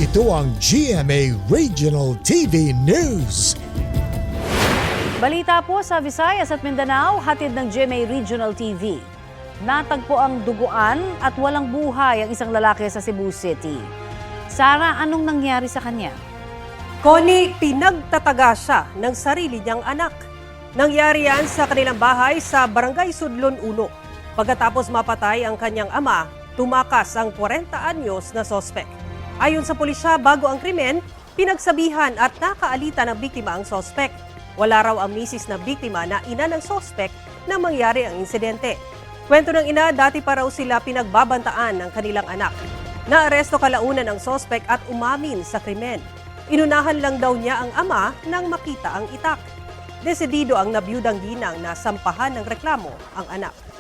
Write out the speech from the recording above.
Ito ang GMA Regional TV News. Balita po sa Visayas at Mindanao, hatid ng GMA Regional TV. Natagpo ang duguan at walang buhay ang isang lalaki sa Cebu City. Sara, anong nangyari sa kanya? Connie, pinagtataga siya ng sarili niyang anak. Nangyari yan sa kanilang bahay sa Barangay Sudlon 1. Pagkatapos mapatay ang kanyang ama, tumakas ang 40 anyos na sospek. Ayon sa pulisya, bago ang krimen, pinagsabihan at nakaalita ng biktima ang sospek. Wala raw ang misis na biktima na ina ng sospek na mangyari ang insidente. Kwento ng ina, dati pa raw sila pinagbabantaan ng kanilang anak. Naaresto kalaunan ang sospek at umamin sa krimen. Inunahan lang daw niya ang ama nang makita ang itak. Desidido ang nabiyudang ginang na sampahan ng reklamo ang anak.